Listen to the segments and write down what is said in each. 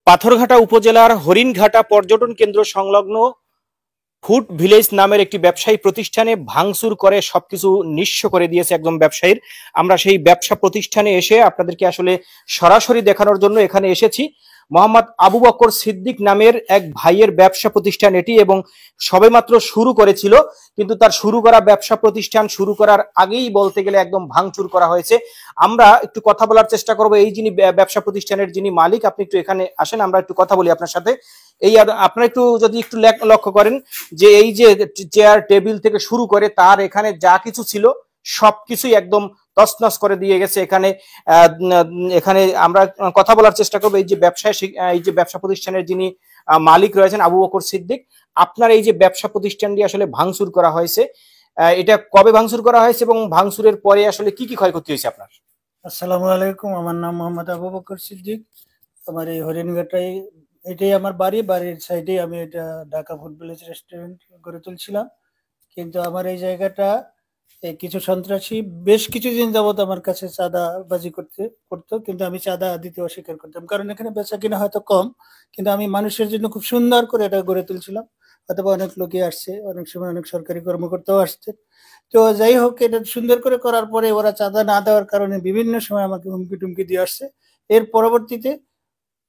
পাথরঘাটা উপজেলার হরিণঘাটা পর্যটন কেন্দ্র সংলগ্ন ফুড ভিলেজ নামের একটি ব্যবসায়ী প্রতিষ্ঠানে ভাঙচুর করে সবকিছু নিঃস্ব করে দিয়েছে একদম ব্যবসায়ীর। আমরা সেই ব্যবসা প্রতিষ্ঠানে এসে আপনাদেরকে আসলে সরাসরি দেখানোর জন্য এখানে এসেছি। মোহাম্মদ আবু বকর সিদ্দিক নামের এক ভাইয়ের ব্যবসা প্রতিষ্ঠান এটি, এবং সবেমাত্র শুরু করেছিল, কিন্তু তার শুরু করা ব্যবসা প্রতিষ্ঠান শুরু করার আগেই বলতে গেলে একদম ভাঙচুর করা হয়েছে। আমরা একটু কথা বলার চেষ্টা করব এই যিনি ব্যবসা প্রতিষ্ঠানের যিনি মালিক, আপনি একটু এখানে আসেন, আমরা একটু কথা বলি আপনার সাথে। এই আপনারা একটু যদি একটু লক্ষ্য করেন যে এই যে চেয়ার টেবিল থেকে শুরু করে তার এখানে যা কিছু ছিল সবকিছুই একদম তছনছ করে দিয়ে গেছে। এখানে আমরা কথা বলার চেষ্টা করবো এই যে ব্যবসা প্রতিষ্ঠানের যিনি মালিক রয়েছেন আবু বকর সিদ্দিক। আপনার এই যে ব্যবসা প্রতিষ্ঠানটি আসলে ভাঙচুর করা হয়েছে, এটা কবে ভাঙচুর করা হয়েছে এবং ভাঙচুরের পরে আসলে কি কি ক্ষয়ক্ষতি হয়েছে আপনার? আসসালামু আলাইকুম, আমার নাম মোহাম্মদ আবু বকর সিদ্দিক। আমার এই হরিণঘাটায় এটাই আমার বাড়ির সাইডে আমি এটা ঢাকা ফুড ভিলেজ রেস্টুরেন্ট গড়ে তুলছিলাম। কিন্তু আমার এই জায়গাটা কিছু সন্ত্রাসী বেশ কিছুদিন যাবত আমার কাছে চাঁদাবাজি করতো, কিন্তু আমি চাঁদা দিতে অস্বীকার করতাম, কারণ এখানে বেচা কিনা হয়তো কম, কিন্তু আমি মানুষের জন্য খুব সুন্দর করে এটা গড়ে তুলছিলাম। হয়তো অনেক লোকই আসছে, অনেক সময় অনেক সরকারি কর্মকর্তাও আসছে। তো যাই হোক, এটা সুন্দর করে করার পরে ওরা চাঁদা না দেওয়ার কারণে বিভিন্ন সময় আমাকে হুমকি টুমকি দিয়ে আসছে। এর পরবর্তীতে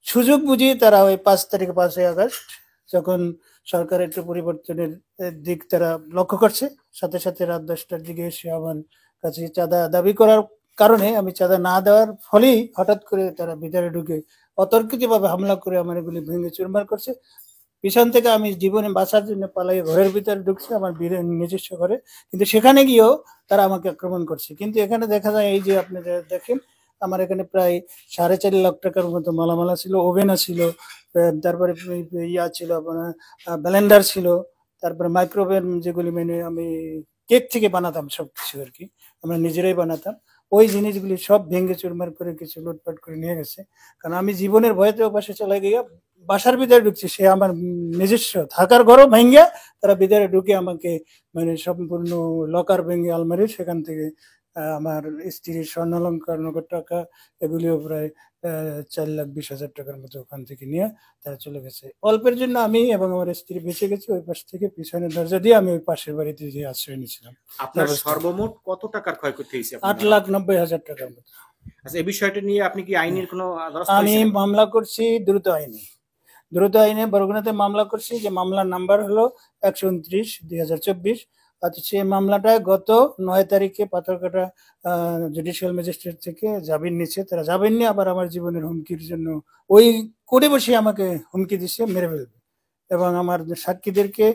সুযোগ বুঝিয়ে তারা ওই 5 তারিখ 5ই আগস্ট, যখন সরকার একটু পরিবর্তনের দিক তারা লক্ষ্য করছে, সাথে সাথে রাত 10টার দিকে এসে আমার কাছে চাঁদা দাবি করার কারণে আমি চাঁদা না দেওয়ার ফলেই হঠাৎ করে তারা ভিতরে ঢুকে অতর্কিতভাবে হামলা করে আমার এগুলি ভেঙে চুরমার করছে। পিছন থেকে আমি জীবনে বাঁচার জন্য পালাই ঘরের ভিতরে ঢুকছে, আমার নিজস্ব ঘরে, কিন্তু সেখানে গিয়েও তারা আমাকে আক্রমণ করছে। কিন্তু এখানে দেখা যায়, এই যে আপনি দেখেন, আমার এখানে প্রায় 4.5 লাখ টাকার মতো মালামালা ছিল, ওভেন ছিল, তারপরে ইয়া ছিল আপনার ব্লেন্ডার ছিল, তারপরে মাইক্রোওভেন, যেগুলি মানে আমি কেক থেকে বানাতাম সব কিছু আর কি, আমরা নিজেরাই বানাতাম। ওই জিনিসগুলি সব ভেঙে চুরমার করে কিছু লুটপাট করে নিয়ে গেছে। কারণ আমি জীবনের ভয়তে পাশে চলে গিয়ে বাসার ভিতরে ঢুকছি, সে আমার নিজস্ব থাকার ঘরও ভেঙে তারা ভিতরে ঢুকে আমাকে মানে সম্পূর্ণ লকার ভেঙে আলমারি, সেখান থেকে আমার স্ত্রীর স্বর্ণালঙ্কার, নগদ টাকা, এগুলিও প্রায় 4,20,000 টাকার মতো ওখান থেকে নিয়ে তারা চলে গেছে। অল্পের জন্য আমি এবং আমার স্ত্রী বেঁচে গেছি। ওই পাশ থেকে পিছনের দরজা দিয়ে আমি ওই পাশের বাড়িতে যে আশ্রয় নিয়েছিলাম। আপনার সর্বমোট কত টাকার ক্ষয়ক্ষতি হয়েছে? 8,90,000 টাকার মতো। আচ্ছা, এই বিষয়টা নিয়ে আপনি কি আইনের কোনো আমি মামলা করছি দ্রুত আইনে বরগুনাতে মামলা করছি, যে মামলার নাম্বার হলো 129/2024। অথচ এই মামলাটা গত 9 তারিখে পাথরঘাটা জুডিশিয়াল ম্যাজিস্ট্রেট থেকে জামিন নিচ্ছে। তারা জামিন নিয়ে আবার আমার জীবনের হুমকির জন্য ওই কোর্টে বসে আমাকে হুমকি দিচ্ছে, মেরে ফেলবে, এবং আমার সাক্ষীদেরকে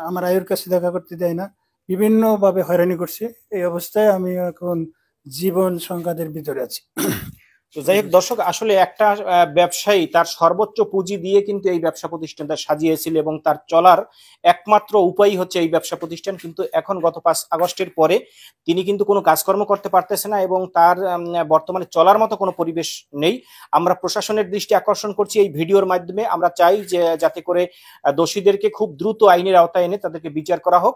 আমার আয়ের কাছে দেখা করতে দেয় না, বিভিন্নভাবে হয়রানি করছে। এই অবস্থায় আমি এখন জীবন সংঘাতের ভিতরে আছি। তো যাই হোক দর্শক, আসলে একটা ব্যবসায়ী তার সর্বোচ্চ পুঁজি দিয়ে কিন্তু এই ব্যবসা প্রতিষ্ঠানটা সাজিয়েছিল, এবং তার চলার একমাত্র উপায় হচ্ছে এই ব্যবসা প্রতিষ্ঠান। কিন্তু এখন গত 5 আগস্টের পরে তিনি কিন্তু কোনো কাজকর্ম করতে পারতেছে না, এবং তার বর্তমানে চলার মতো কোনো পরিবেশ নেই। আমরা প্রশাসনের দৃষ্টি আকর্ষণ করছি এই ভিডিওর মাধ্যমে। আমরা চাই যে যাতে করে দোষীদেরকে খুব দ্রুত আইনের আওতায় এনে তাদেরকে বিচার করা হোক।